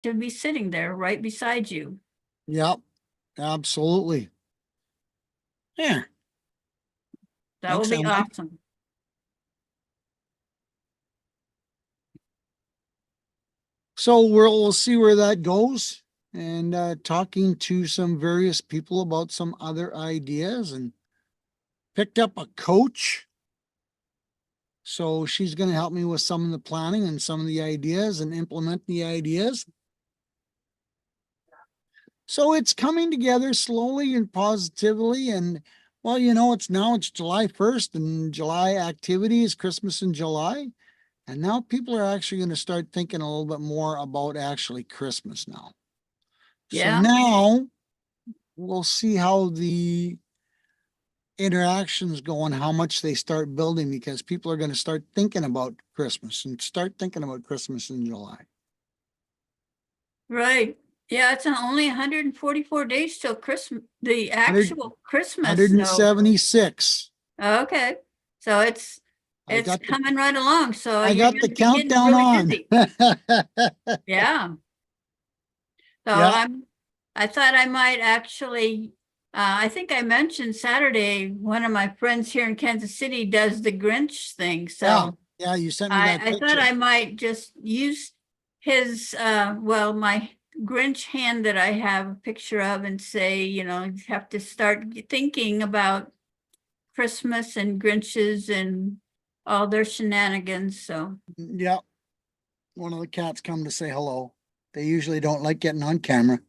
to be sitting there right beside you. Yep, absolutely. Yeah. That will Thanks, be Emily. awesome. So we'll see where that goes, and talking to some various people about some other ideas, and picked up a coach. So she's going to help me with some of the planning and some of the ideas and implement the ideas. So it's coming together slowly and positively. And well, it's July 1st, and July activities, Christmas in July. And now people are actually going to start thinking a little bit more about actually Christmas now. So Yeah. now we'll see how the interactions go and how much they start building, because people are going to start thinking about Christmas and start thinking about Christmas in July. Right. Yeah, it's only 144 days till Christmas, the actual Christmas. So 176. okay. So it's coming right along. So I you're got the gonna be getting countdown really on. busy. Yeah. So Yeah. I thought I might actually, I think I mentioned Saturday, one of my friends here in Kansas City does the Grinch thing. So Yeah, you sent me that I thought picture. I might just use his, well, my Grinch hand that I have a picture of and say, you have to start thinking about Christmas and Grinches and all their shenanigans. So Yeah. One of the cats come to say hello. They usually don't like getting on camera.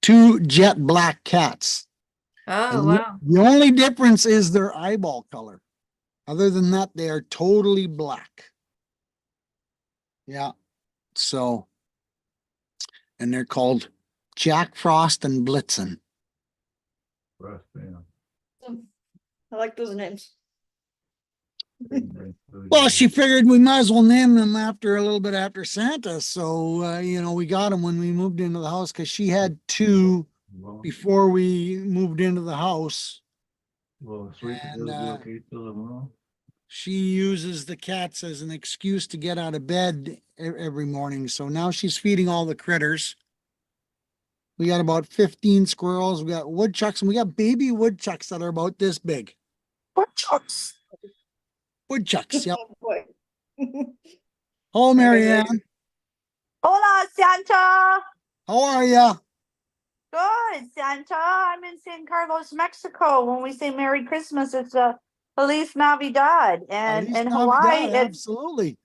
Two jet black cats. oh And wow. the only difference is their eyeball color. Other than that, they are totally black. Yeah. So, and they're called Jack Frost and Blitzen. I like those names. Well, she figured we might as well name them after a little bit after Santa. So, we got them when we moved into the house, because she had two before we moved into the house. And she uses the cats as an excuse to get out of bed every morning. So now she's feeding all the critters. We got about 15 squirrels. We got woodchucks, and we got baby woodchucks that are about this big. Woodchucks. Woodchucks, yep. Oh boy. Hello, Marianne. Hola, Santa. How are ya? Good, Santa. I'm in San Carlos, Mexico. When we say Merry Christmas, it's Feliz Navidad. And Feliz in Navidad, Hawaii, it's absolutely.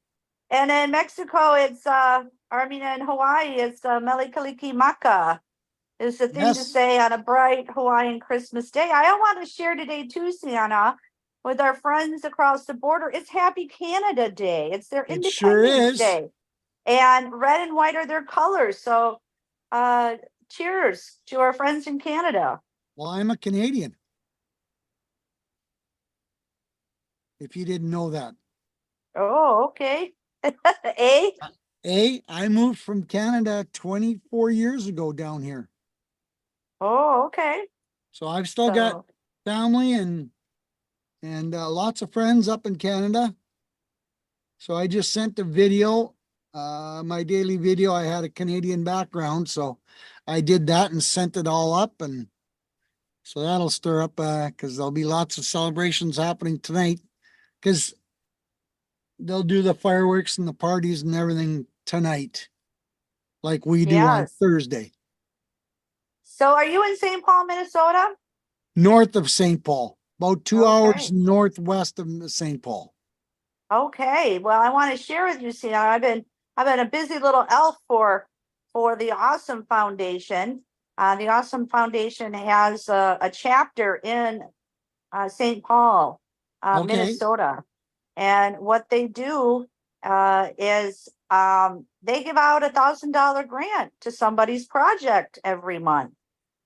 and in Mexico, it's in Hawaii, it's Mele Kalikimaka. Is the thing to Yes. say on a bright Hawaiian Christmas day. I want to share today too, Santa, with our friends across the border. It's Happy Canada Day. It's their It sure Independence is. Day. And red and white are their colors. So cheers to our friends in Canada. Well, I'm a Canadian, if you didn't know that. Oh, okay. Eh? I moved from Canada 24 years ago down here. Oh, okay. So I've still got family and lots of friends up in Canada. So I just sent a video, my daily video. I had a Canadian background, so I did that and sent it all up, and so that'll stir up because there'll be lots of celebrations happening tonight, because they'll do the fireworks and the parties and everything tonight, like we do on Yes. Thursday. So are you in St. Paul, Minnesota? North of St. Paul, about 2 hours Okay. northwest of St. Paul. Okay. Well, I want to share with you, Sina. I've been a busy little elf for the Awesome Foundation. The Awesome Foundation has a chapter in St. Paul, Okay. Minnesota, and what they do is they give out $1,000 grant to somebody's project every month.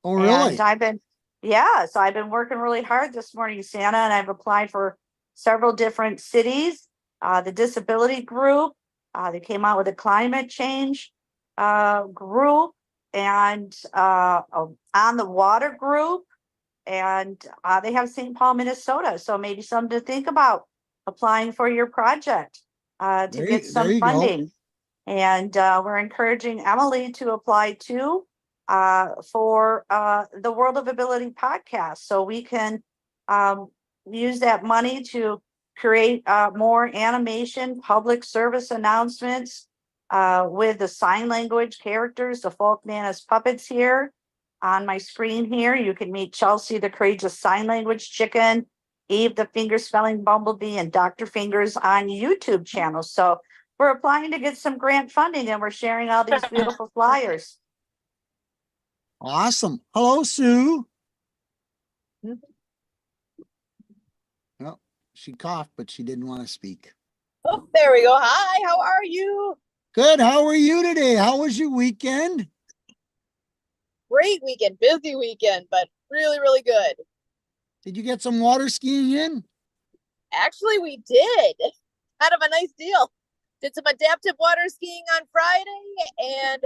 Oh, really? And so I've been working really hard this morning, Santa, and I've applied for several different cities. The disability group, they came out with a climate change group, and on the water group, and they have St. Paul, Minnesota. So maybe something to think about applying for your project to get some There you go. funding. And we're encouraging Emily to apply too for the World of Ability podcast. So we can use that money to create more animation, public service announcements with the sign language characters, the Folkmanis puppets here on my screen here. You can meet Chelsea, the courageous sign language chicken, Eve, the finger spelling bumblebee, and Dr. Fingers on YouTube channel. So we're applying to get some grant funding and we're sharing all these beautiful flyers. Awesome. Hello, Sue. Well, she coughed, but she didn't want to speak. Oh, there we go. Hi, how are you? Good. How are you today? How was your weekend? Great weekend, busy weekend, but really, really good. Did you get some water skiing in? Actually, we did. Kind of a nice deal. Did some adaptive water skiing on Friday and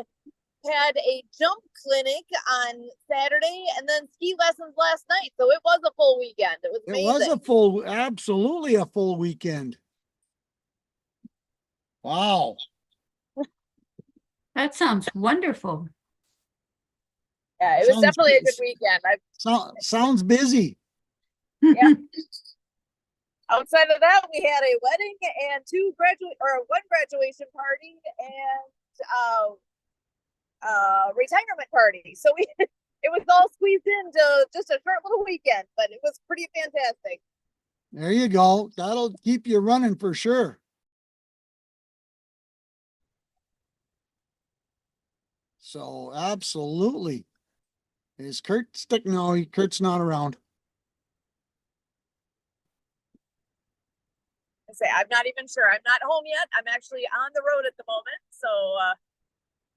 had a jump clinic on Saturday and then ski lessons last night. So it was a full weekend. It was It amazing. was absolutely a full weekend. Wow. That sounds wonderful. Yeah, it was Sounds definitely a good. good weekend. Sounds busy. Yeah. Outside of that, we had a wedding and one graduation party and retirement party. So it was all squeezed into just a short little weekend, but it was pretty fantastic. There you go. That'll keep you running for sure. So absolutely. Is Kurt stick? No, Kurt's not around. I say I'm not even sure. I'm not home yet. I'm actually on the road at the moment, so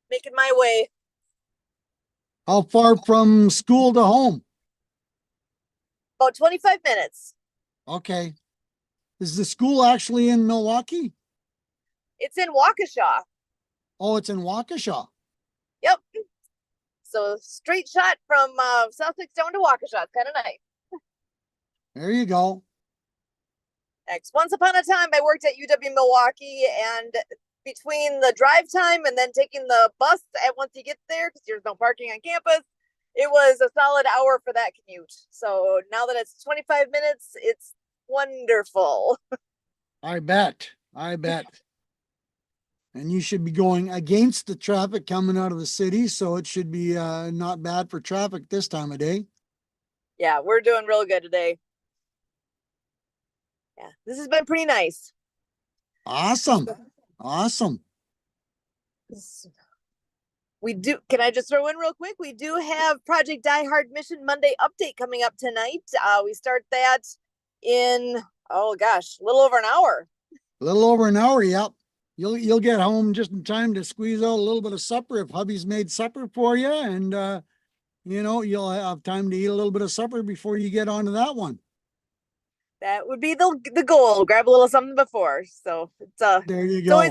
making my way. How far from school to home? About 25 minutes. Okay. Is the school actually in Milwaukee? It's in Waukesha. Oh, it's in Waukesha. Yep. So straight shot from Sussex down to Waukesha. It's kind of nice. There you go. Next, once upon a time, I worked at UW Milwaukee, and between the drive time and then taking the bus once you get there, because there's no parking on campus, it was a solid hour for that commute. So now that it's 25 minutes, it's wonderful. I bet. And you should be going against the traffic coming out of the city, so it should be not bad for traffic this time of day. Yeah, we're doing real good today. Yeah, this has been pretty nice. Awesome. Can I just throw in real quick? We do have Project Die Hard Mission Monday update coming up tonight. We start that in, oh gosh, a little over an hour. A little over an hour, yep. You'll get home just in time to squeeze out a little bit of supper if hubby's made supper for you, and you'll have time to eat a little bit of supper before you get onto that one. That would be the goal. Grab a little something before. So it's There you it's go.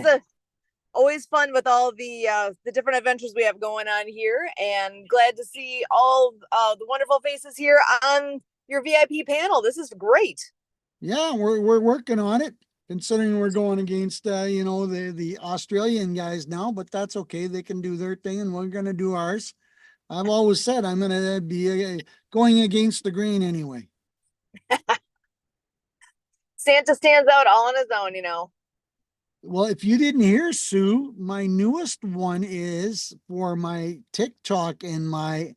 always fun with all the different adventures we have going on here, and glad to see all the wonderful faces here on your VIP panel. This is great. Yeah, we're working on it, considering we're going against the Australian guys now, but that's okay. They can do their thing and we're gonna do ours. I've always said I'm gonna be going against the grain anyway. Santa stands out all on his own. Well, if you didn't hear, Sue, my newest one is for my TikTok and my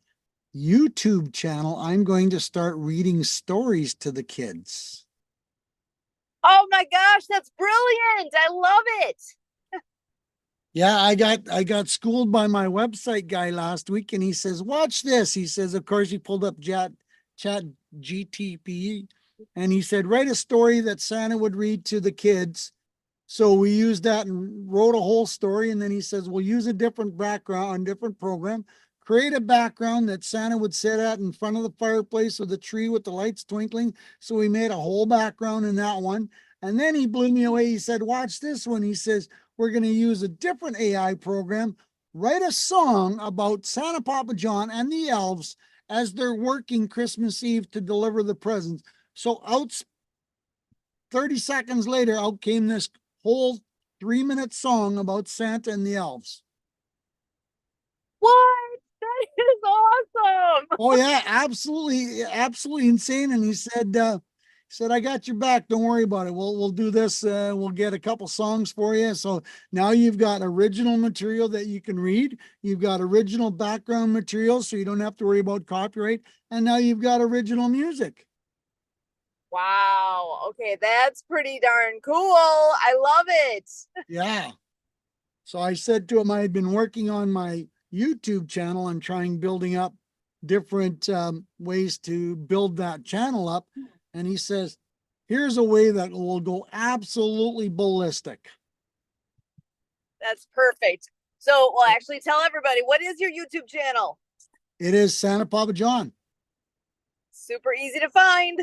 YouTube channel. I'm going to start reading stories to the kids. Oh my gosh, that's brilliant. I love it. Yeah, I got schooled by my website guy last week, and he says, watch this. He says, of course, he pulled up chat GTP, and he said, write a story that Santa would read to the kids. So we used that and wrote a whole story. And then he says, we'll use a different background, different program, create a background that Santa would sit at in front of the fireplace with a tree with the lights twinkling. So we made a whole background in that one. And then he blew me away. He said, watch this one. He says, we're going to use a different AI program, write a song about Santa Papa John and the elves as they're working Christmas Eve to deliver the presents. So 30 seconds later, out came this whole 3-minute song about Santa and the elves. What? That is awesome. Oh yeah, absolutely, absolutely insane. And he said, I got your back. Don't worry about it. We'll do this. We'll get a couple songs for you. So now you've got original material that you can read. You've got original background material, so you don't have to worry about copyright. And now you've got original music. Wow. Okay, that's pretty darn cool. I love it. Yeah. So I said to him, I had been working on my YouTube channel and trying building up different ways to build that channel up. And he says, here's a way that will go absolutely ballistic. That's perfect. So, well, actually tell everybody, what is your YouTube channel? It is Santa Papa John. Super easy to find.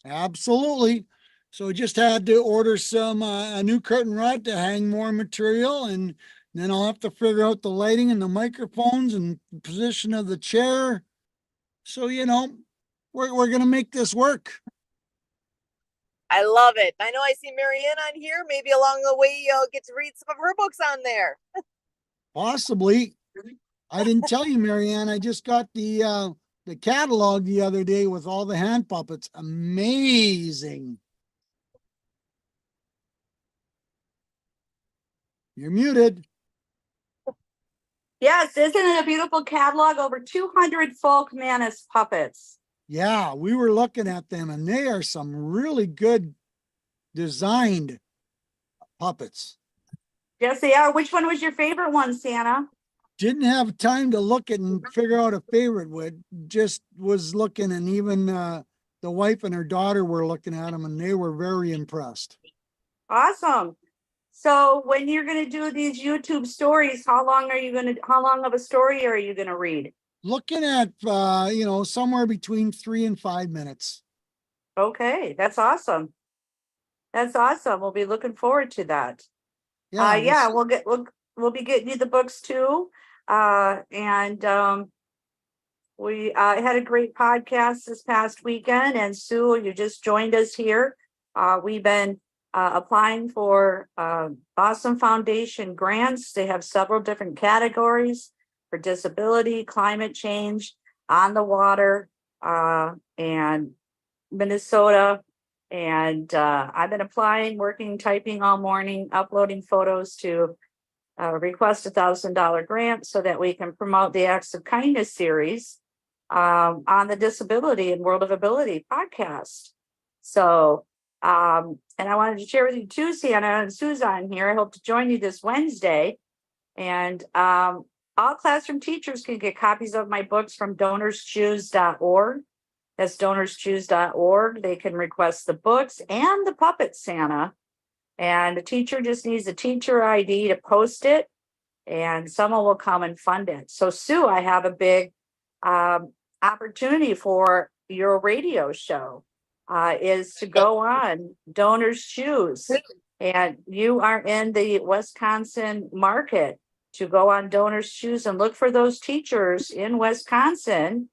Absolutely. So just had to order some a new curtain rod to hang more material, and then I'll have to figure out the lighting and the microphones and the position of the chair. So, we're gonna make this work. I love it. I know I see Marianne on here. Maybe along the way you'll get to read some of her books on there. Possibly. I didn't tell you, Marianne, I just got the catalog the other day with all the hand puppets. Amazing. You're muted. Yes, isn't it a beautiful catalog? Over 200 folk Manus puppets. Yeah, we were looking at them and they are some really good designed puppets. Yes, they are. Which one was your favorite one, Santa? Didn't have time to look at and figure out a favorite. Would just was looking, and even the wife and her daughter were looking at them and they were very impressed. Awesome. So when you're going to do these YouTube stories, how long of a story are you going to read? Looking at somewhere between 3 and 5 minutes. Okay, that's awesome. That's awesome. We'll be looking forward to that. Yeah, Yeah, we'll be getting you the books too. We had a great podcast this past weekend, and Sue, you just joined us here. We've been applying for Awesome Foundation grants. They have several different categories for disability, climate change, on the water, and Minnesota. And I've been applying, working, typing all morning, uploading photos to request $1,000 grant so that we can promote the Acts of Kindness series on the Disability and World of Ability podcast. So, and I wanted to share with you too, Santa and Susan here. I hope to join you this Wednesday. And all classroom teachers can get copies of my books from donorschoose.org. That's donorschoose.org. They can request the books and the puppet Santa. And the teacher just needs a teacher ID to post it, and someone will come and fund it. So, Sue, I have a big opportunity for your radio show is to go on Donors Choose. And you are in the Wisconsin market to go on Donors Choose and look for those teachers in Wisconsin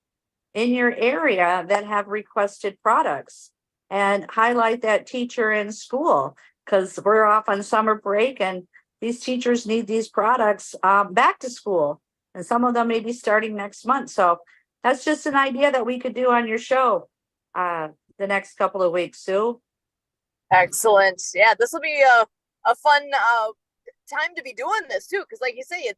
in your area that have requested products and highlight that teacher in school, because we're off on summer break and these teachers need these products back to school. And some of them may be starting next month. So that's just an idea that we could do on your show the next couple of weeks, Sue. Excellent. Yeah, this will be a fun time to be doing this too, because like you say,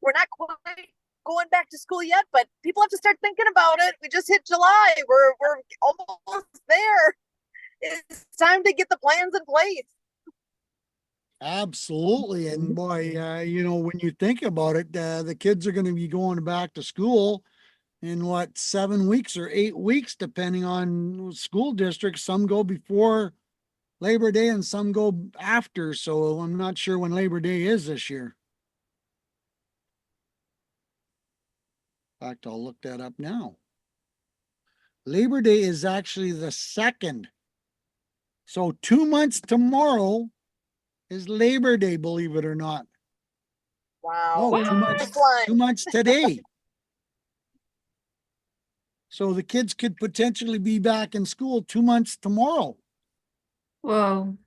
we're not quite going back to school yet, but people have to start thinking about it. We just hit July. We're almost there. It's time to get the plans in place. Absolutely. And boy, when you think about it, the kids are going to be going back to school in 7 weeks or 8 weeks, depending on school districts. Some go before Labor Day and some go after. So I'm not sure when Labor Day is this year. In fact, I'll look that up now. Labor Day is actually the 2nd. So 2 months tomorrow is Labor Day, believe it or not. Wow. Oh, 2 months today. So the kids could potentially be back in school 2 months tomorrow. Whoa.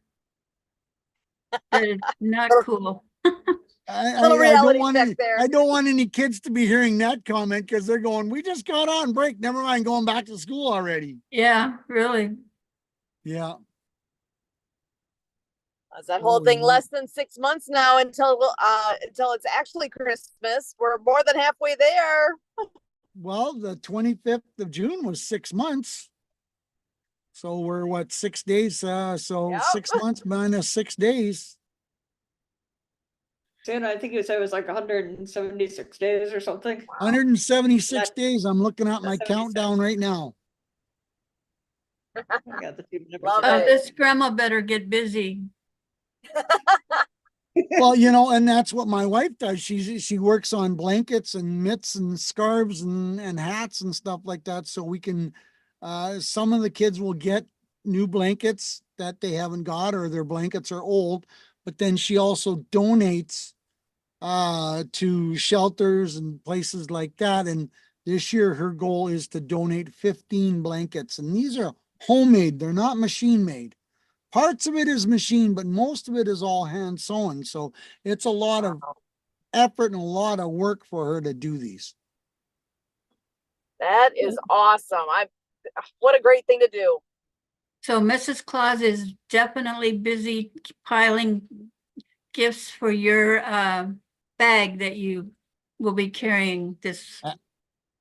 That is not cool. Little I don't reality want check any, there. I don't want any kids to be hearing that comment because they're going, we just got on break. Never mind going back to school already. Yeah, really. Yeah. Is that whole Holy thing moly. less than 6 months now until it's actually Christmas? We're more than halfway there. Well, the 25th of June was 6 months. So we're what, 6 days? So Yep. 6 months minus 6 days. Santa, I think you said it was like 176 days or something. 176 That- days. I'm looking at my 76. countdown right now. I got the two numbers. Love Oh, it. this grandma better get busy. Well, and that's what my wife does. She works on blankets and mitts and scarves and hats and stuff like that. So we can, some of the kids will get new blankets that they haven't got or their blankets are old. But then she also donates to shelters and places like that. And this year her goal is to donate 15 blankets. And these are homemade. They're not machine made. Parts of it is machine, but most of it is all hand sewn. So it's a lot of effort and a lot of work for her to do these. That is awesome. What a great thing to do. So Mrs. Claus is definitely busy piling gifts for your bag that you will be carrying Uh,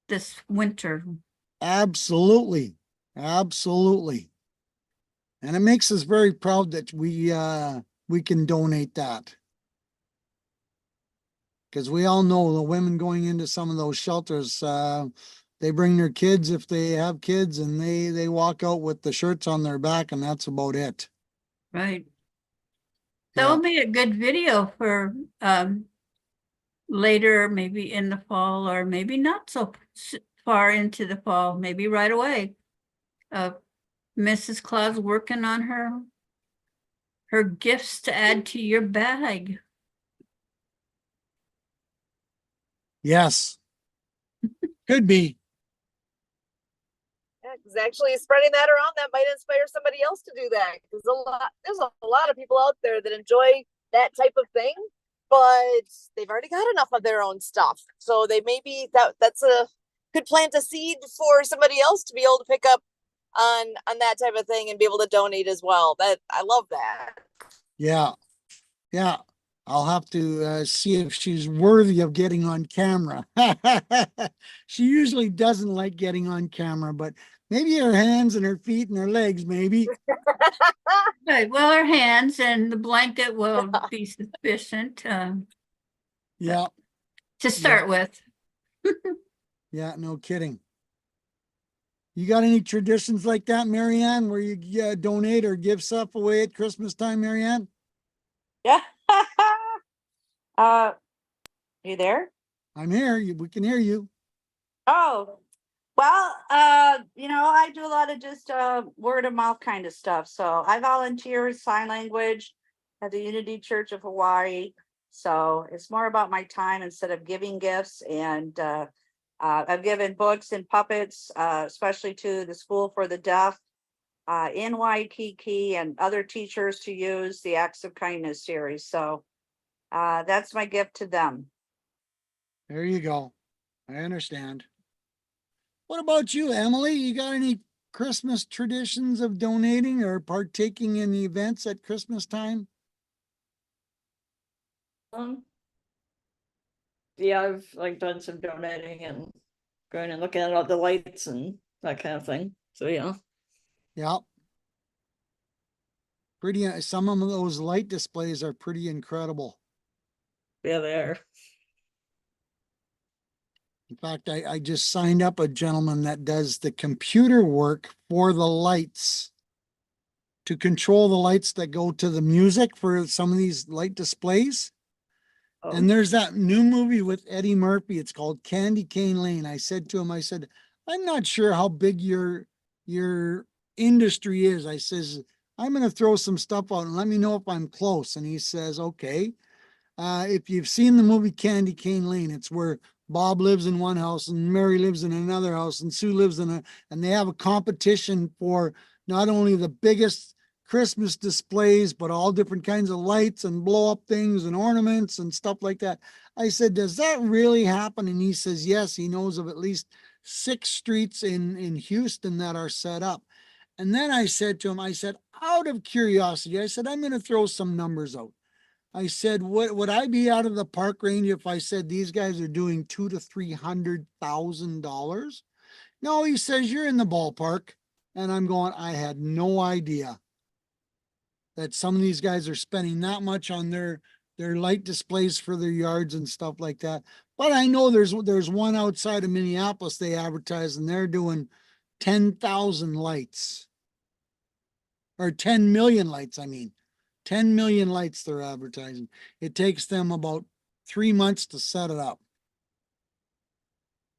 this winter. Absolutely. Absolutely. And it makes us very proud that we can donate that. Because we all know the women going into some of those shelters, they bring their kids if they have kids, and they walk out with the shirts on their back, and that's about it. Right. That Yeah. will be a good video for later, maybe in the fall, or maybe not so far into the fall, maybe right away. Mrs. Claus working on her gifts to add to your bag. Yes. Could be. Yeah, because actually spreading that around, that might inspire somebody else to do that. Because there's a lot of people out there that enjoy that type of thing, but they've already got enough of their own stuff. So they maybe could plant a seed for somebody else to be able to pick up on that type of thing and be able to donate as well. That I love that. Yeah. Yeah. I'll have to see if she's worthy of getting on camera. She usually doesn't like getting on camera, but maybe her hands and her feet and her legs, maybe. Right, well, her hands and the blanket will be sufficient Yeah. to start with. Yeah. No kidding. You got any traditions like that, Marianne, where you donate or give stuff away at Christmas time, Marianne? Yeah. You there? I'm here. We can hear you. Oh, well, I do a lot of just word of mouth kind of stuff. So I volunteer with sign language at the Unity Church of Hawaii. So it's more about my time instead of giving gifts. And I've given books and puppets, especially to the School for the Deaf in Waikiki and other teachers to use the Acts of Kindness series. So that's my gift to them. There you go. I understand. What about you, Emily? You got any Christmas traditions of donating or partaking in the events at Christmas time? Yeah, I've like done some donating and going and looking at all the lights and that kind of thing. So yeah. Yeah. Pretty, some of those light displays are pretty incredible. Yeah, they are. In fact, I just signed up a gentleman that does the computer work for the lights to control the lights that go to the music for some of these light displays. Oh, And there's that new movie with Eddie Murphy. It's called Candy Cane Lane. I said to him, I'm not sure how big your industry is. I says, I'm going to throw some stuff out and let me know if I'm close. And he says, okay. If you've seen the movie Candy Cane Lane, it's where Bob lives in one house and Mary lives in another house and Sue lives and they have a competition for not only the biggest Christmas displays, but all different kinds of lights and blow up things and ornaments and stuff like that. I said, does that really happen? And he says, yes, he knows of at least 6 streets in Houston that are set up. And then I said to him, I said, out of curiosity, I said, I'm going to throw some numbers out. I said, what would I be out of the park range if I said these guys are doing $200,000 to $300,000? No, he says, you're in the ballpark. And I'm going, I had no idea that some of these guys are spending that much on their light displays for their yards and stuff like that. But I know there's one outside of Minneapolis they advertise, and they're doing 10,000 lights. Or 10 million lights, I mean. 10 million lights they're advertising. It takes them about 3 months to set it up.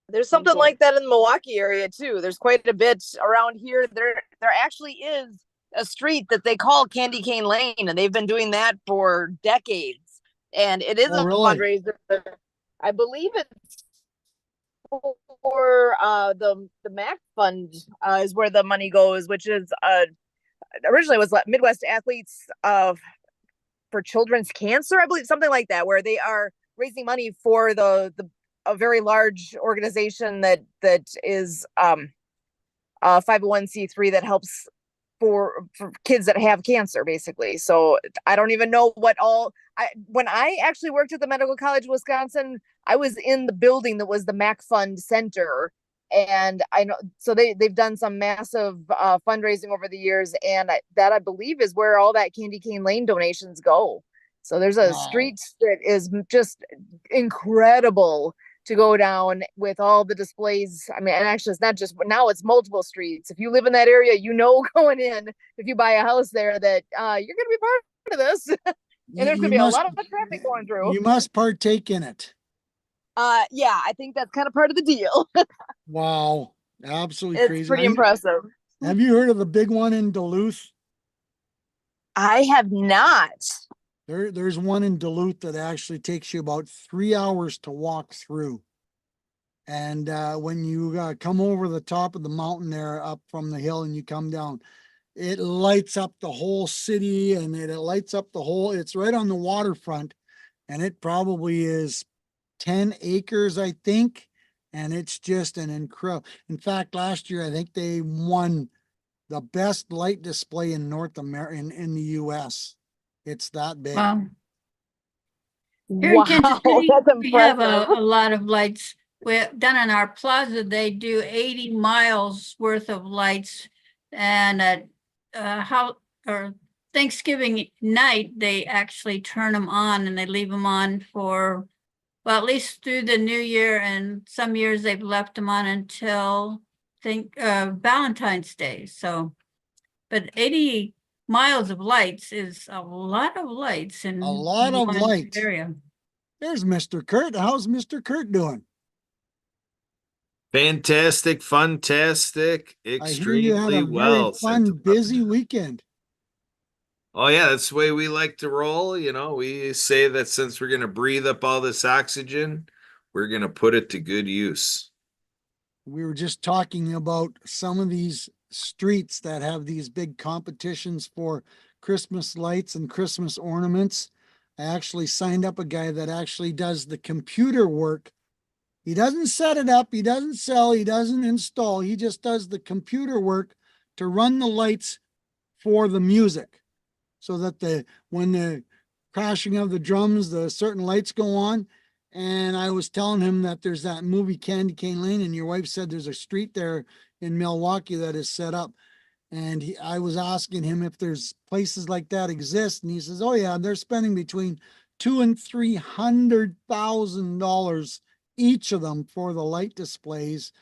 There's something like that in the Milwaukee area too. There's quite a bit around here. There actually is a street that they call Candy Cane Lane, and they've been doing that for decades. And it is Oh, a really? fundraiser. I believe it's for the MAC fund is where the money goes, which is originally was Midwest Athletes for Children's Cancer, I believe, something like that, where they are raising money for a very large organization that is a 501c3 that helps for kids that have cancer, basically. So I don't even know when I actually worked at the Medical College of Wisconsin, I was in the building that was the MAC Fund Center. And I know, so they've done some massive fundraising over the years, and that I believe is where all that Candy Cane Lane donations go. So there's a street that is just incredible to go down with all the displays. I mean, and actually it's not just now, it's multiple streets. If you live in that area, going in, if you buy a house there, that you're going to be part of this. And there's going to be a lot of traffic going through. You must partake in it. Yeah, I think that's kind of part of the deal. Wow. Absolutely It's crazy. pretty impressive. Have you heard of the big one in Duluth? I have not. There's one in Duluth that actually takes you about 3 hours to walk through. And when you come over the top of the mountain there, up from the hill, and you come down, it lights up the whole city, and it lights up it's right on the waterfront, and it probably is 10 acres, I think. And it's just an incredible, in fact, last year, I think they won the best light display in North America, in the US. It's that big. Wow. Here in Kansas City, that's we have impressive. a lot of lights. Down in our plaza, they do 80 miles worth of lights. And at Thanksgiving night, they actually turn them on, and they leave them on for, well, at least through the new year. And some years they've left them on until Valentine's Day. So, but 80 miles of lights is a lot of lights in A lot of one lights. area. There's Mr. Kurt. How's Mr. Kurt doing? Fantastic, fantastic, I hear you had extremely a well. very fun, busy weekend. Oh yeah, that's the way we like to roll. We say that since we're gonna breathe up all this oxygen, we're gonna put it to good use. We were just talking about some of these streets that have these big competitions for Christmas lights and Christmas ornaments. I actually signed up a guy that actually does the computer work. He doesn't set it up, he doesn't sell, he doesn't install, he just does the computer work to run the lights for the music. So that when the crashing of the drums, the certain lights go on. And I was telling him that there's that movie Candy Cane Lane, and your wife said there's a street there in Milwaukee that is set up. And I was asking him if there's places like that exist, and he says, "Oh yeah, they're spending between $200,000 and $300,000 each of them for the light displays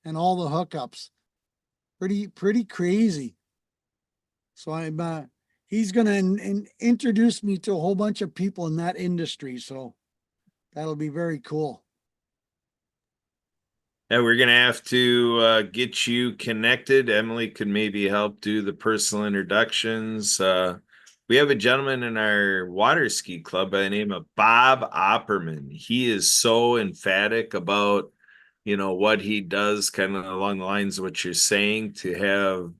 and all the hookups. Pretty crazy." So he's going to introduce me to a whole bunch of people in that industry. So that'll be very cool. And we're gonna have to get you connected. Emily could maybe help do the personal introductions. We have a gentleman in our water ski club by the name of Bob Opperman. He is so emphatic about, what he does, kind of along the lines of what you're saying, to have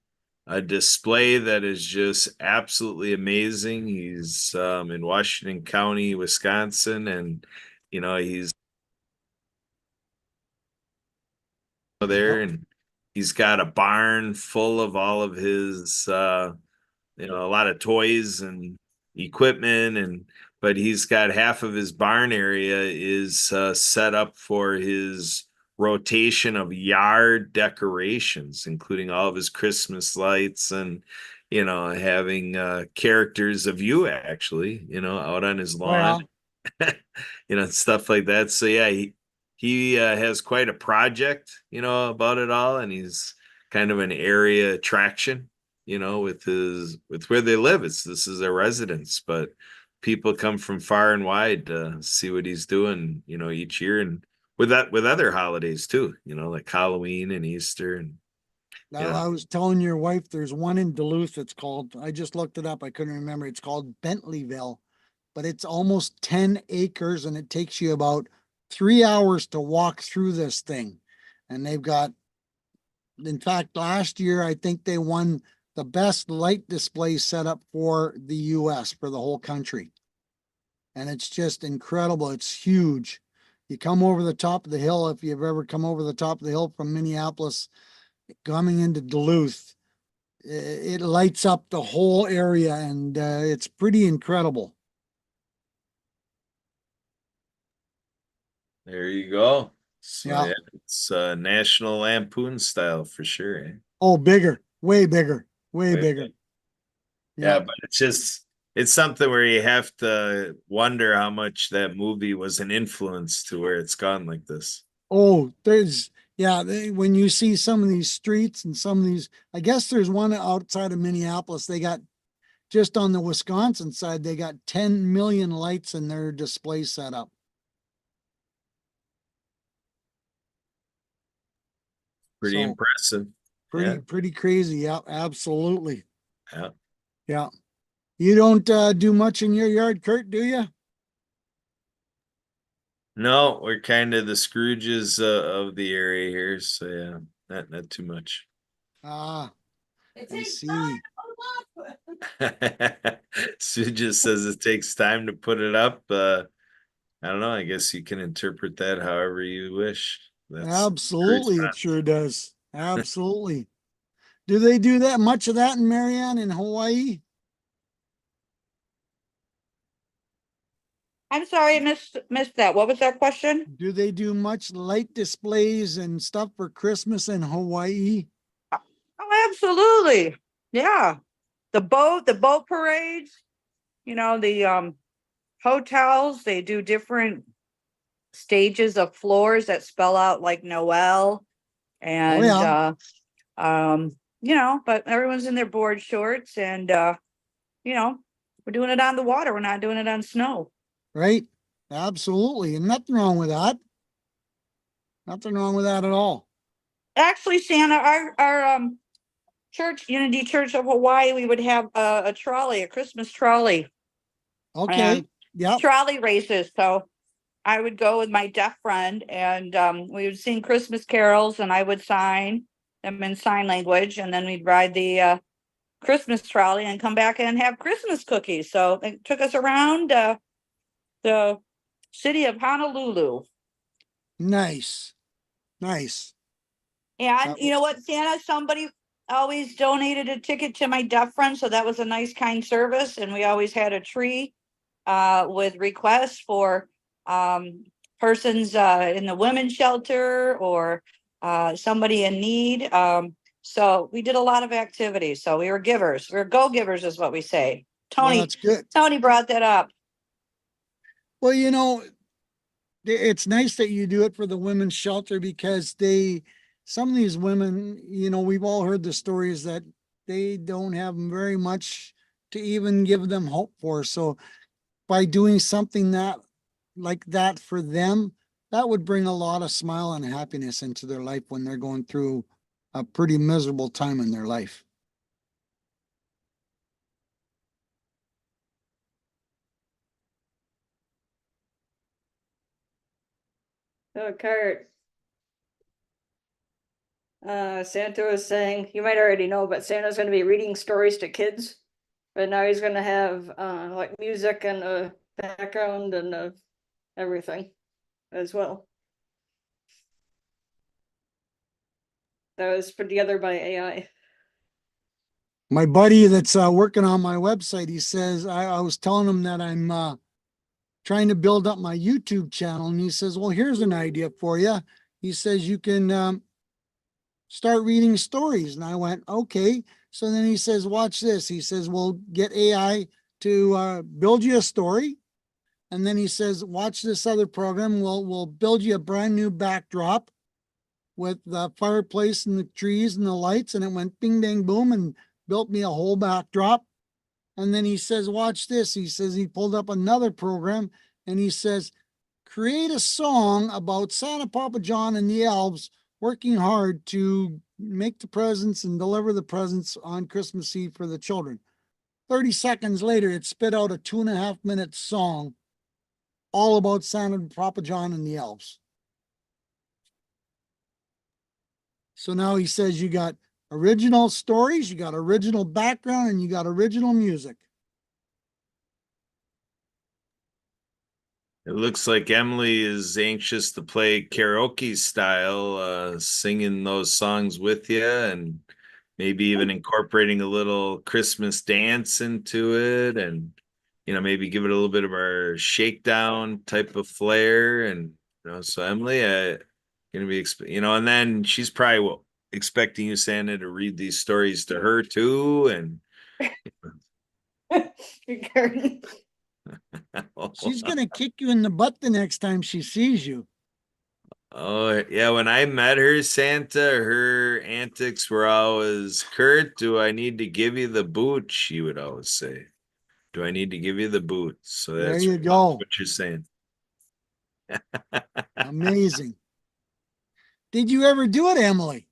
a display that is just absolutely amazing. He's in Washington County, Wisconsin, and he's there, and he's got a barn full of all of his a lot of toys and equipment, but he's got half of his barn area is set up for his rotation of yard decorations, including all of his Christmas lights, and having characters of you actually out on his lawn. Well, Stuff like that. So yeah, he has quite a project about it all, and he's kind of an area attraction with where they live. This is their residence, but people come from far and wide to see what he's doing each year, and with other holidays too, like Halloween and Easter. And I was telling your wife, there's one in Duluth. It's called, I just looked it up. I couldn't remember. It's called Bentleyville, but it's almost 10 acres and it takes you about 3 hours to walk through this thing. And they've got, in fact, last year, I think they won the best light display setup for the US, for the whole country. And it's just incredible. It's huge. You come over the top of the hill, if you've ever come over the top of the hill from Minneapolis, coming into Duluth, it lights up the whole area, and it's pretty incredible. there you go. So Yeah. yeah, it's National Lampoon style for sure. Oh, bigger, way bigger, way Way bigger. big. Yeah, Yeah. but it's something where you have to wonder how much that movie was an influence to where it's gone like this. Oh, yeah, when you see some of these streets and some of these, I guess there's one outside of Minneapolis. They got, just on the Wisconsin side, they got 10 million lights in their display setup. Pretty So impressive. pretty crazy. Yeah, absolutely. Yeah. Yeah. You don't do much in your yard, Kurt, do you? No, we're kind of the Scrooges of the area here, so yeah, not too much. Ah, I see. Sue just says it takes time to put it up. I don't know. I guess you can interpret that however you wish. That's Absolutely, it sure does. Absolutely. Do they do that much of that in Marianne in Hawaii? I'm sorry, I missed that. What was that question? Do they do much light displays and stuff for Christmas in Hawaii? Oh, absolutely. Yeah. The boat parades, the hotels, they do different stages of floors that spell out like Noel. Oh, yeah. But everyone's in their board shorts and we're doing it on the water. We're not doing it on snow. Right? Absolutely. And nothing wrong with that. Nothing wrong with that at all. Actually, Santa, our church, Unity Church of Hawaii, we would have a trolley, a Christmas trolley, Okay. and Yep. trolley races. So I would go with my deaf friend and we would sing Christmas carols and I would sign them in sign language. And then we'd ride the Christmas trolley and come back and have Christmas cookies. So it took us around the city of Honolulu. Nice. Nice. And you know what, Santa, somebody always donated a ticket to my deaf friend. So that was a nice, kind service. And we always had a tree with requests for persons in the women's shelter or somebody in need. So we did a lot of activities. So we were givers. We were go-givers is what we say. Well, Tony, that's good. Tony brought that up. Well, it's nice that you do it for the women's shelter because some of these women, we've all heard the stories that they don't have very much to even give them hope for. So by doing something like that for them, that would bring a lot of smile and happiness into their life when they're going through a pretty miserable time in their life. Oh, Kurt. Santa was saying, you might already know, but Santa's gonna be reading stories to kids. But now he's gonna have like music and a background and everything as well. That was put together by AI. My buddy that's working on my website, he says, I was telling him that I'm trying to build up my YouTube channel. And he says, well, here's an idea for you. He says, you can start reading stories. And I went, okay. So then he says, watch this. He says, we'll get AI to build you a story. And then he says, watch this other program. We'll build you a brand new backdrop with the fireplace and the trees and the lights. And it went bing, bang, boom, and built me a whole backdrop. And then he says, watch this. He says he pulled up another program and he says, create a song about Santa, Papa John, and the elves working hard to make the presents and deliver the presents on Christmas Eve for the children. 30 seconds later, it spit out a 2.5-minute song all about Santa, Papa John, and the elves. So now he says you got original stories, you got original background, and you got original music. It looks like Emily is anxious to play karaoke style, singing those songs with you and maybe even incorporating a little Christmas dance into it and, maybe give it a little bit of our shakedown type of flair. And, so Emily, gonna be, and then she's probably expecting you, Santa, to read these stories to her too. And She's going to kick you in the butt the next time she sees you. Oh, yeah. When I met her, Santa, her antics were always, Kurt, do I need to give you the boot? She would always say, do I need to give you the boot? So There that's you go. what you're saying. Amazing. Did you ever do it, Emily?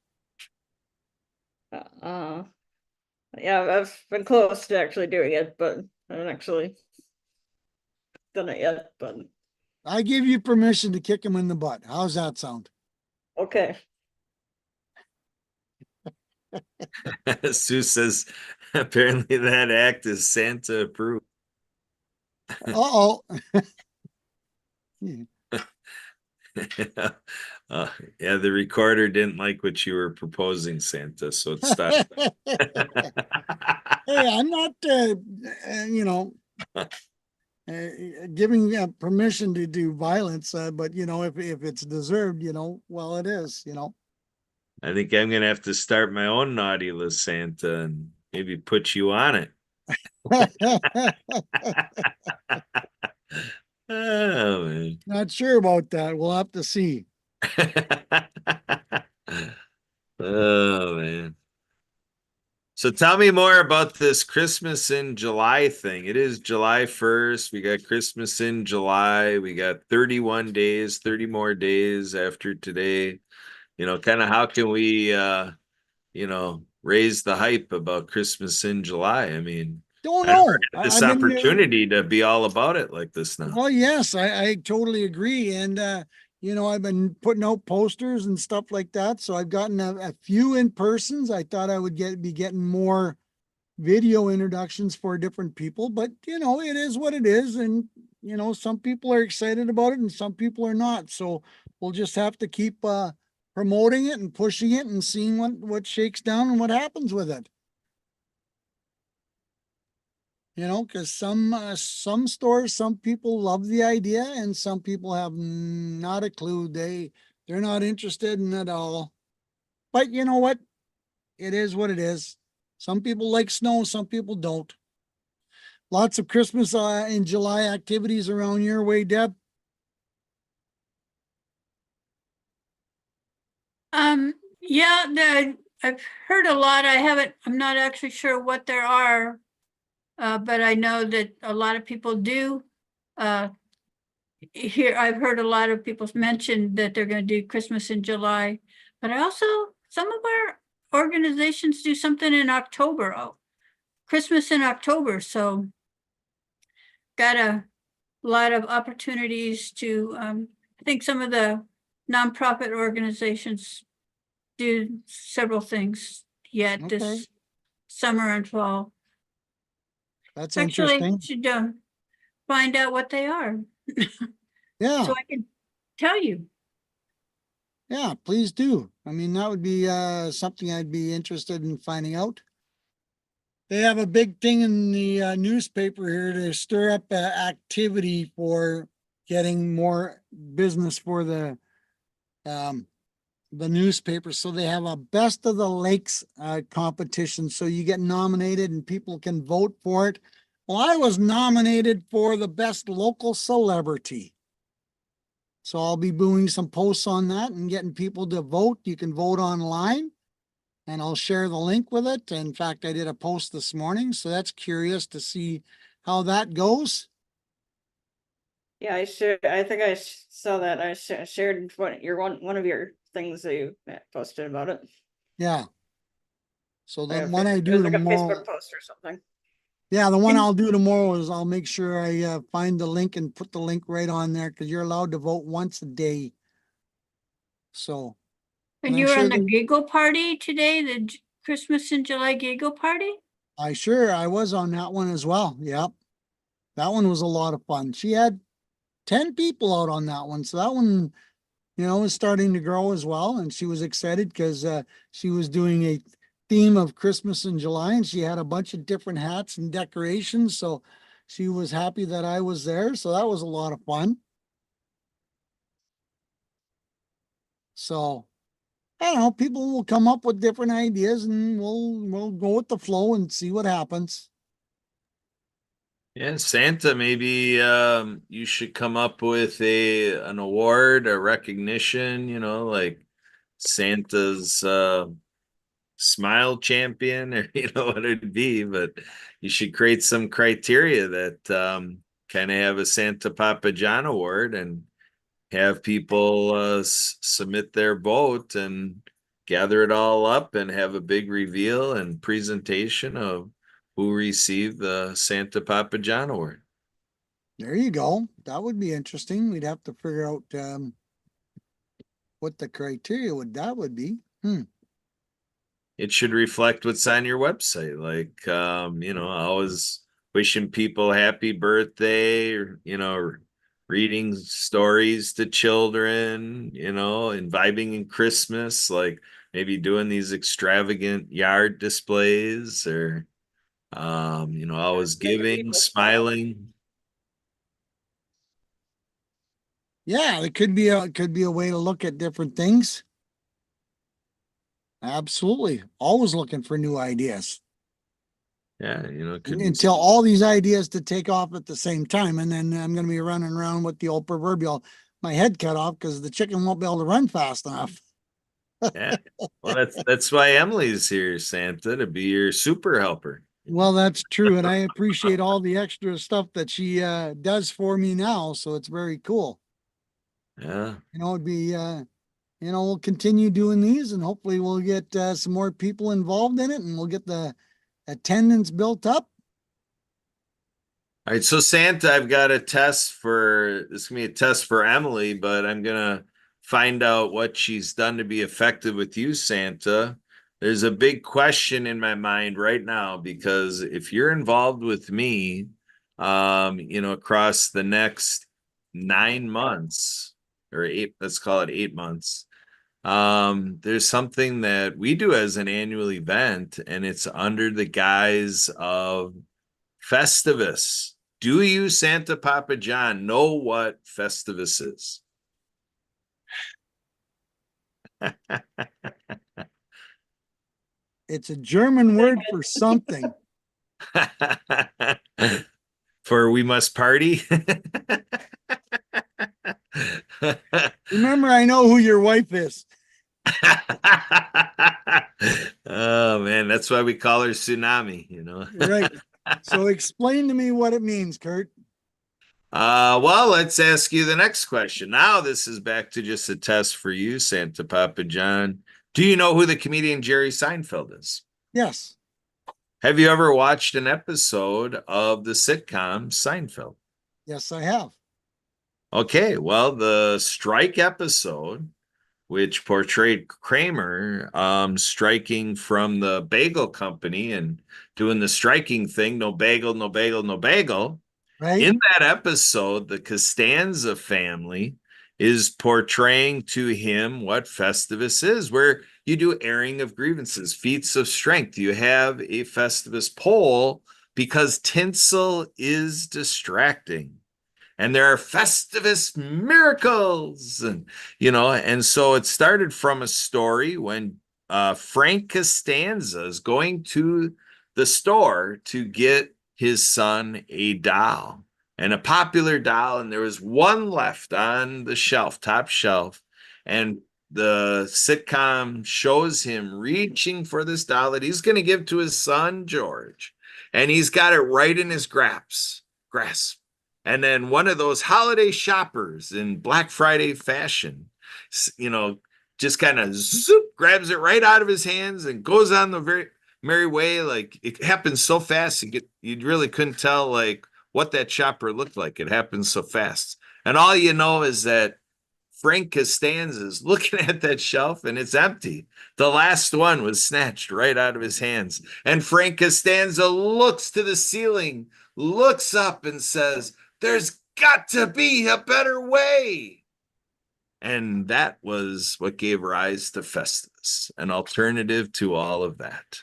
Yeah, I've been close to actually doing it, but I haven't actually done it yet. But I give you permission to kick him in the butt. How's that sound? okay. Sue says, apparently that act is Santa approved. Uh-oh. Yeah, the recorder didn't like what you were proposing, Santa, so it stopped. Hey, I'm not, giving permission to do violence, but if it's deserved, well, it is, I think I'm gonna have to start my own naughty list, Santa, and maybe put you on it. Oh man. Not sure about that. We'll have to see. Oh man. So tell me more about this Christmas in July thing. It is July 1st. We got Christmas in July. We got 31 days, 30 more days after today. Kind of how can we raise the hype about Christmas in July? I mean, Don't I never know. had this I've been, opportunity to be all about it like this now. well, yes, I totally agree. And, I've been putting out posters and stuff like that. So I've gotten a few in persons. I thought I would be getting more video introductions for different people, but it is what it is. And, some people are excited about it and some people are not. So we'll just have to keep, promoting it and pushing it and seeing what shakes down and what happens with it. Because some stores, some people love the idea and some people have not a clue. They're not interested in it all. But you know what? It is what it is. Some people like snow, some people don't. Lots of Christmas in July activities around your way, Deb. Yeah, I've heard a lot. I'm not actually sure what there are. But I know that a lot of people do. Here, I've heard a lot of people mention that they're going to do Christmas in July, but some of our organizations do something in October. Oh, Christmas in October. So got a lot of opportunities to, I think some of the nonprofit organizations do several things yet Okay. this summer and fall. That's Actually, interesting. should find out what they are Yeah, so I can tell you. yeah, please do. I mean, that would be something I'd be interested in finding out. They have a big thing in the newspaper here to stir up activity for getting more business for um, the newspaper. So they have a best of the lakes competition. So you get nominated and people can vote for it. Well, I was nominated for the best local celebrity. So I'll be doing some posts on that and getting people to vote. You can vote online and I'll share the link with it. In fact, I did a post this morning, so that's curious to see how that goes. Yeah, I think I saw that. I shared one of your things that you posted about it. Yeah. So the Like one I it do was like a tomorrow, Facebook post or something. yeah, the one I'll do tomorrow is I'll make sure I find the link and put the link right on there because you're allowed to vote once a day. So, And I'm you were sure on the that giggle party today, the Christmas in July giggle party? I was on that one as well. Yep. That one was a lot of fun. She had 10 people out on that one. So that one, is starting to grow as well. And she was excited because she was doing a theme of Christmas in July and she had a bunch of different hats and decorations. So she was happy that I was there. So that was a lot of fun. So I don't know, people will come up with different ideas and we'll go with the flow and see what happens. Yeah, Santa, maybe you should come up with an award, a recognition, like Santa's smile champion, or what it'd be, but you should create some criteria that kind of have a Santa Papa John award and have people submit their vote and gather it all up and have a big reveal and presentation of who received the Santa Papa John award. There you go. That would be interesting. We'd have to figure out what the criteria would be. It should reflect what's on your website. Like, always wishing people happy birthday, or, reading stories to children, and vibing in Christmas, like maybe doing these extravagant yard displays or, always Making giving, people smile. smiling. Yeah, it could be a way to look at different things. Absolutely. Always looking for new ideas. Yeah, it could be Until all these ideas to take off at the same time. And then I'm gonna be running around with the old proverbial my head cut off because the chicken won't be able to run fast enough. yeah. Well, that's why Emily's here, Santa, to be your super helper. Well, that's true. And I appreciate all the extra stuff that she does for me now. So it's very cool. Yeah. It'd be we'll continue doing these and hopefully we'll get some more people involved in it and we'll get the attendance built up. All right, so Santa, I've got a test for this is gonna be a test for Emily, but I'm gonna find out what she's done to be effective with you, Santa. There's a big question in my mind right now because if you're involved with me, across the next 9 months or eight, let's call it 8 months, there's something that we do as an annual event, and it's under the guise of Festivus. Do you, Santa Papa John, know what Festivus is? It's a German word for something. For we must party? Remember, I know who your wife is. Oh man, that's why we call her Tsunami. Right. So explain to me what it means, Kurt. Well, let's ask you the next question. Now, this is back to just a test for you, Santa Papa John. Do you know who the comedian Jerry Seinfeld is? Yes. Have you ever watched an episode of the sitcom Seinfeld? Yes, I have. Okay, well, the strike episode which portrayed Kramer striking from the bagel company and doing the striking thing, no bagel, no bagel, no bagel. Right? In that episode, the Costanza family is portraying to him what Festivus is, where you do airing of grievances, feats of strength. You have a Festivus pole because tinsel is distracting. And there are Festivus miracles. And, and so it started from a story when Frank Costanza is going to the store to get his son a doll and a popular doll. And there was one left on the shelf, top shelf. And the sitcom shows him reaching for this doll that he's going to give to his son, George. And he's got it right in his grasp. And then one of those holiday shoppers in Black Friday fashion, just kind of zoop, grabs it right out of his hands and goes on the very merry way. Like it happens so fast, you really couldn't tell like what that shopper looked like. It happens so fast. And all you know is that Frank Costanza is looking at that shelf and it's empty. The last one was snatched right out of his hands. And Frank Costanza looks to the ceiling, looks up and says, "There's got to be a better way." And that was what gave rise to Festivus, an alternative to all of that.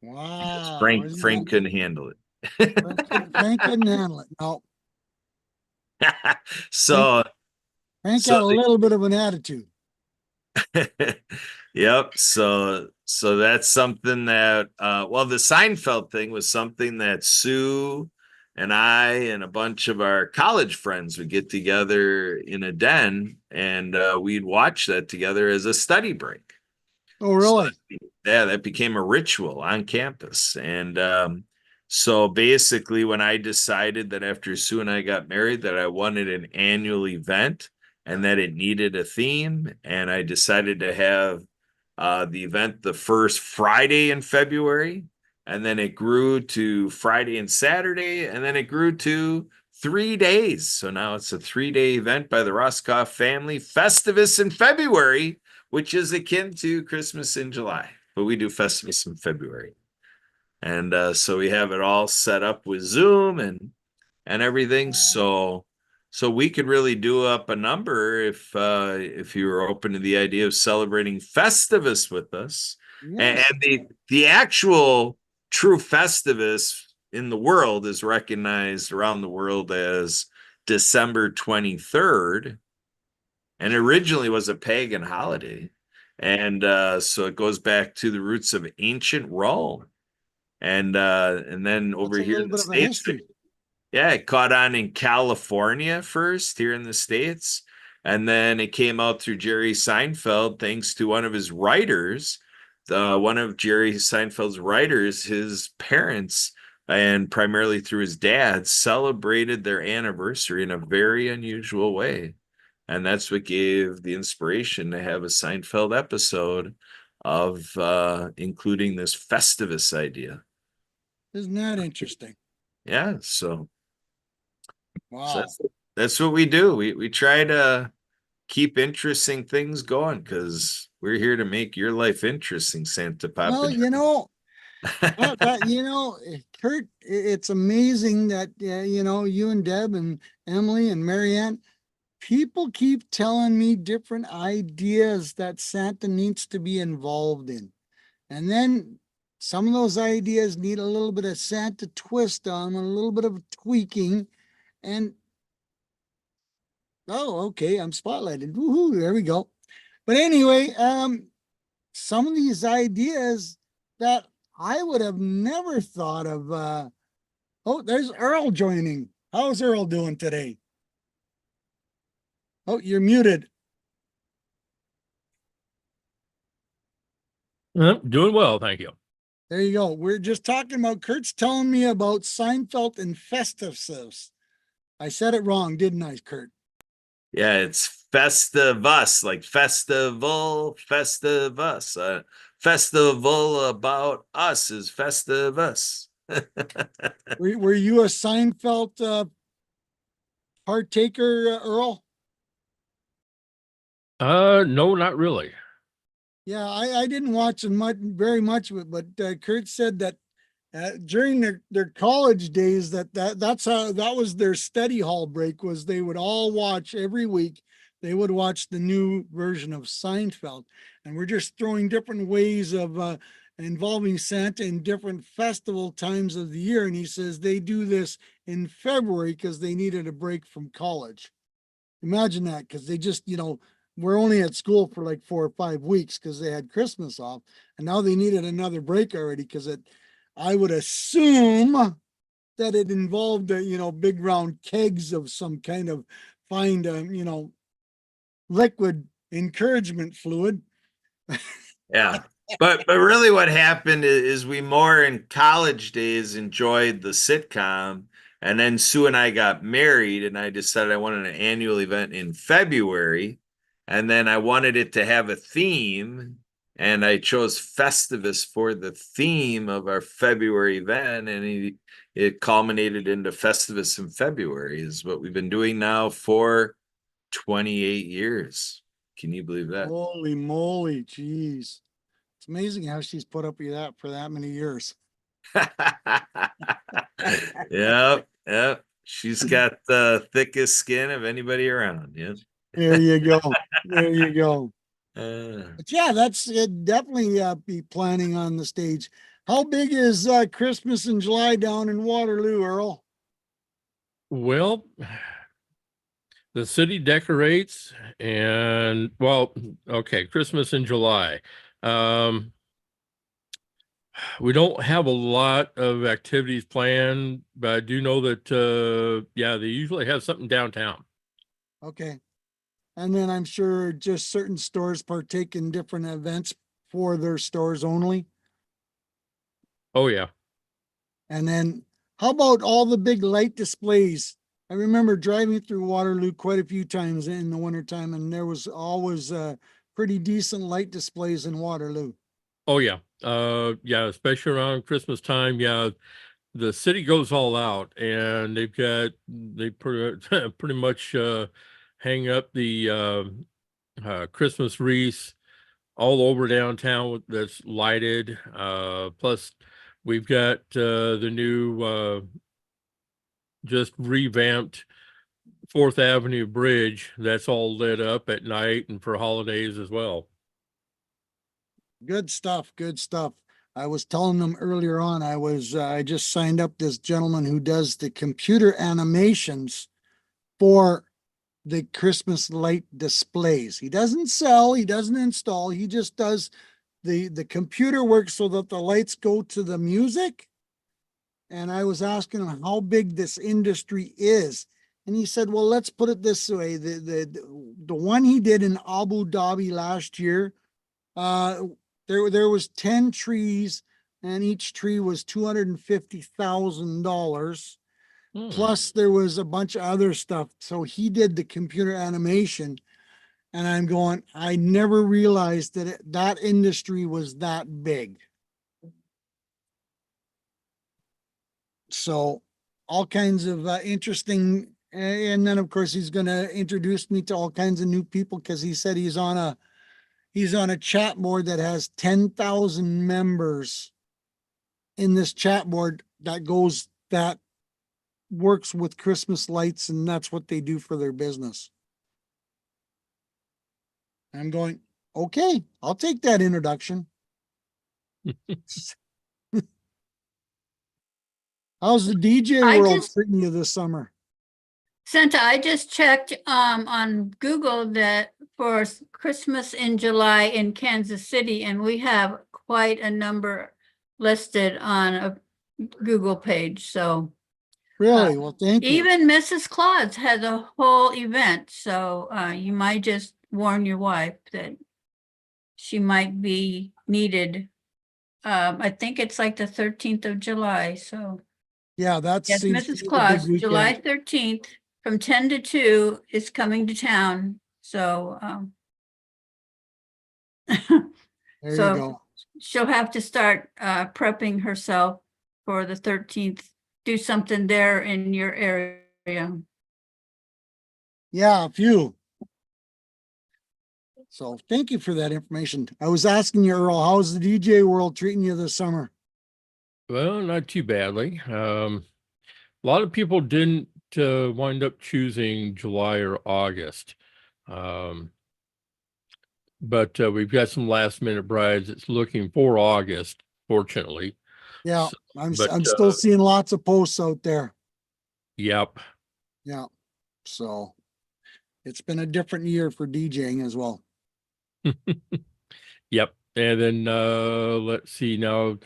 Wow. Frank couldn't handle it. Frank couldn't handle it. No, So Frank had a little bit of an attitude. Yep. So that's something that the Seinfeld thing was something that Sue and I and a bunch of our college friends would get together in a den and we'd watch that together as a study break. Oh, really? Yeah, that became a ritual on campus. And so basically when I decided that after Sue and I got married that I wanted an annual event and that it needed a theme, and I decided to have the event the first Friday in February, and then it grew to Friday and Saturday, and then it grew to 3 days. So now it's a 3-day event by the Roscoff family, Festivus in February, which is akin to Christmas in July, but we do Festivus in February. And so we have it all set up with Zoom and everything. So we could really do up a number if you were open to the idea of celebrating Festivus with us. Yes. And the actual true Festivus in the world is recognized around the world as December 23rd, and originally was a pagan holiday. And so it goes back to the roots of ancient Rome. And then over That's a here little in the bit of a States, history. yeah, it caught on in California first here in the States. And then it came out through Jerry Seinfeld, thanks to one of his writers. One of Jerry Seinfeld's writers, his parents, and primarily through his dad, celebrated their anniversary in a very unusual way. And that's what gave the inspiration to have a Seinfeld episode of including this Festivus idea. Isn't that interesting? Yeah, so Wow. that's what we do. We try to keep interesting things going because we're here to make your life interesting, Santa Papa. Well, Kurt, it's amazing that, you and Deb and Emily and Marianne, people keep telling me different ideas that Santa needs to be involved in. And then some of those ideas need a little bit of Santa twist on, a little bit of tweaking. And, oh, okay, I'm spotlighted. Woohoo, there we go. But anyway, some of these ideas that I would have never thought of. Oh, there's Earl joining. How's Earl doing today? Oh, you're muted. Doing well, thank you. There you go. We're just talking about, Kurt's telling me about Seinfeld and Festivus. I said it wrong, didn't I, Kurt? Yeah, it's Festivus, like festival, Festivus. Festival about us is Festivus. Were you a Seinfeld partaker, Earl? No, not really. Yeah, I didn't watch very much of it, but Kurt said that during their college days that's how that was their study hall break was they would all watch every week. They would watch the new version of Seinfeld, and we're just throwing different ways of involving Santa in different festival times of the year. And he says they do this in February because they needed a break from college. Imagine that, because they just, we're only at school for like 4 or 5 weeks because they had Christmas off, and now they needed another break already because I would assume that it involved, big round kegs of some kind of fine, liquid encouragement fluid. Yeah. But really what happened is we more in college days enjoyed the sitcom, and then Sue and I got married and I decided I wanted an annual event in February, and then I wanted it to have a theme, and I chose Festivus for the theme of our February event, and it culminated into Festivus in February is what we've been doing now for 28 years. Can you believe that? Holy moly, geez. It's amazing how she's put up with that for that many years. Yep. She's got the thickest skin of anybody around. Yep. There you go. There you go. Uh, But yeah, that's it. Definitely be planning on the stage. How big is Christmas in July down in Waterloo, Earl? Well, the city decorates and well, okay, Christmas in July. Um, we don't have a lot of activities planned, but I do know that yeah, they usually have something downtown. Okay. And then I'm sure just certain stores partake in different events for their stores only. Oh yeah. And then how about all the big light displays? I remember driving through Waterloo quite a few times in the wintertime, and there was always pretty decent light displays in Waterloo. Oh yeah. Yeah, especially around Christmas time. Yeah, the city goes all out and they pretty much hang up the Christmas wreaths all over downtown that's lighted. Plus we've got the new just revamped Fourth Avenue Bridge that's all lit up at night and for holidays as well. Good stuff. Good stuff. I was telling them earlier on, I just signed up this gentleman who does the computer animations for the Christmas light displays. He doesn't sell, he doesn't install, he just does the computer work so that the lights go to the music. And I was asking him how big this industry is. And he said, well, let's put it this way. The one he did in Abu Dhabi last year, there was 10 trees and each tree was $250,000. Plus there was a bunch of other stuff. So he did the computer animation, and I'm going, I never realized that that industry was that big. So all kinds of interesting, and then of course he's going to introduce me to all kinds of new people because he said he's on a chat board that has 10,000 members in this chat board that works with Christmas lights, and that's what they do for their business. I'm going, okay, I'll take that introduction. How's the DJ I world just- treating you this summer? Santa, I just checked on Google that for Christmas in July in Kansas City, and we have quite a number listed on a Google page. So Really? Well, thank you. even Mrs. Claus has a whole event. So you might just warn your wife that she might be needed. I think it's like the 13th of July. So Yeah, that yes, seems to Mrs. be the Claus, big July weekend. 13th from 10 to 2 is coming to town. So There you so go. she'll have to start prepping herself for the 13th. Do something there in your area. Yeah, a few. So thank you for that information. I was asking you, Earl, how's the DJ world treating you this summer? Well, not too badly. A lot of people didn't wind up choosing July or August. But we've got some last minute brides that's looking for August, fortunately. Yeah, S- I'm but, still seeing lots of posts out there. Yep. Yeah. So it's been a different year for DJing as well. Yep. And then let's see now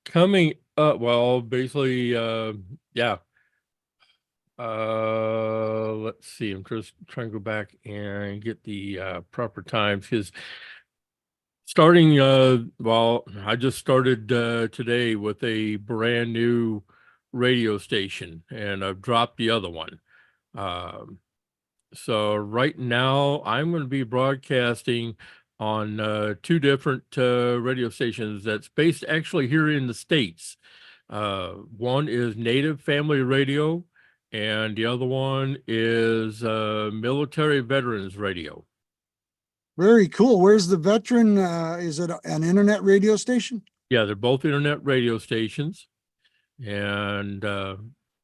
coming up, well, basically yeah. Let's see. I'm just trying to go back and get the proper times because starting well, I just started today with a brand new radio station and I've dropped the other one. Um, so right now I'm going to be broadcasting on two different radio stations that's based actually here in the States. One is Native Family Radio, and the other one is Military Veterans Radio. Very cool. Where's the veteran? Is it an internet radio station? Yeah, they're both internet radio stations. And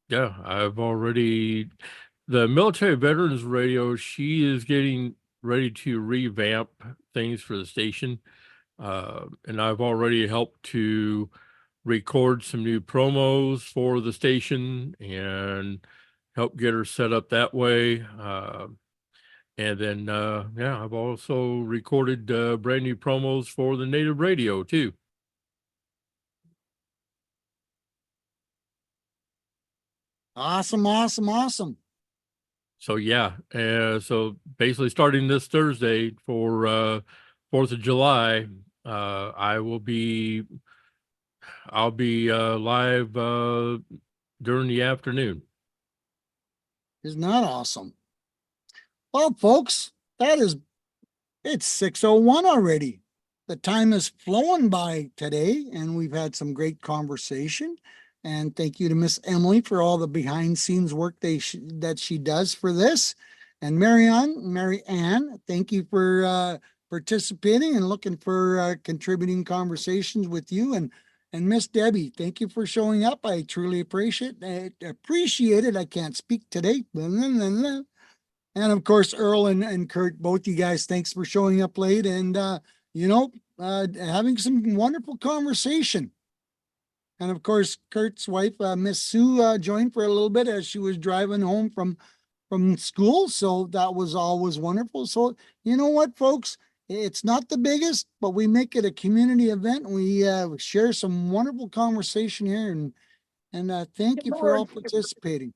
yeah, I've already, the Military Veterans Radio, she is getting ready to revamp things for the station. And I've already helped to record some new promos for the station and help get her set up that way. And then, yeah, I've also recorded brand new promos for the native radio too. Awesome, awesome, awesome. So yeah, so basically starting this Thursday for 4th of July, I'll be live during the afternoon. Isn't that awesome? Well, folks, it's 6:01 already. The time is flowing by today, and we've had some great conversation. And thank you to Miss Emily for all the behind scenes work that she does for this. And Mary Ann, thank you for participating and looking for contributing conversations with you. And Miss Debbie, thank you for showing up. I truly appreciate it. I can't speak today. And of course, Earl and Kurt, both you guys, thanks for showing up late and, having some wonderful conversation. And of course, Kurt's wife, Miss Sue, joined for a little bit as she was driving home from school. So that was always wonderful. So you know what, folks? It's not the biggest, but we make it a community event. We share some wonderful conversation here and thank you for all participating.